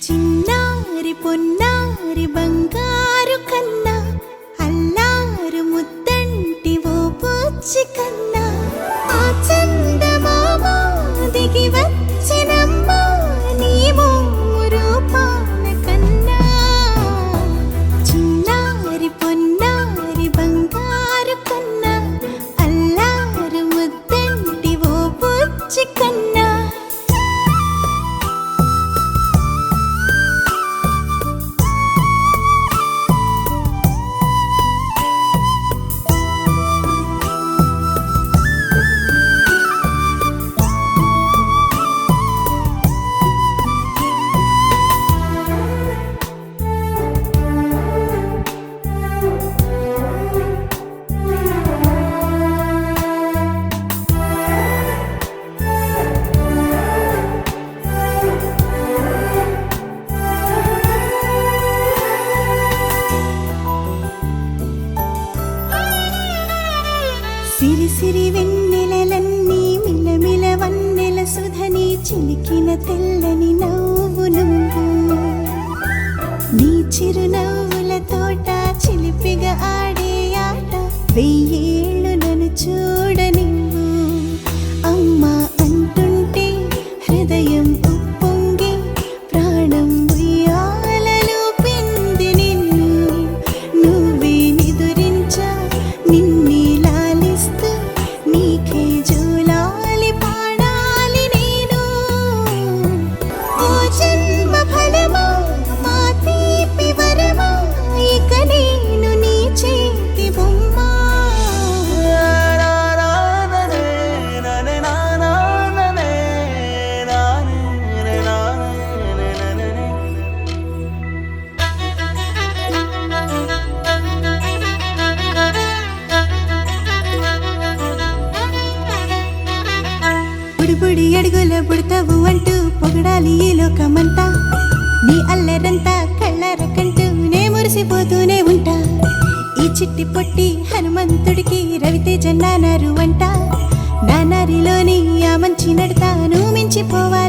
చిన్నారి పొన్నారి బంగారు కన్నా అల్లారు ముద్దంటి ఓ బుజ్జి కన్నా ఆ చందమామ దిగి వచ్చినమ్మ నీ మోము రూపాల కన్నా. చిన్నారి పొన్నారి బంగారు కన్నా అల్లారు ముద్దంటి ఓ బుజ్జి కన్నా. సిరి సిరి వెన్నెలలన్నీ మిలమిల వన్నెల సుధని చిలికిన తెల్లని నవ్వు నువ్వు. నీ చిరునవ్వుల తోట చిలిపిగా ఆడే ఆట వెయ్యేళ్ళు నన్ను చూడనివ్వు. అమ్మా అంటుంటే హృదయం ఉప్పొంగి ప్రాణం ఉయ్యాలలో పిండి నిన్ను. నువ్వే నిదురించా నిన్నే లాలిస్తూ నీకే జూలాలి పాడాలి నేను. ఓ జన్మ ఫలమా మా తీపి వరమా ఇక నేను నీ చేతి బొమ్మ. బుడిబుడి అడుగుల బుడతావు అంటూ పొగడాలి ఈ లోకమంతా. నీ అల్లరంతా కళ్ళరకంటూ నే మురిసిపోతూనే ఉంటా. ఈ చిట్టి పొట్టి హనుమంతుడికి రవితేజ నానారు అంట. నానారిలోని ఆ మంచి నడతా నువ్వు మించిపోవాలి.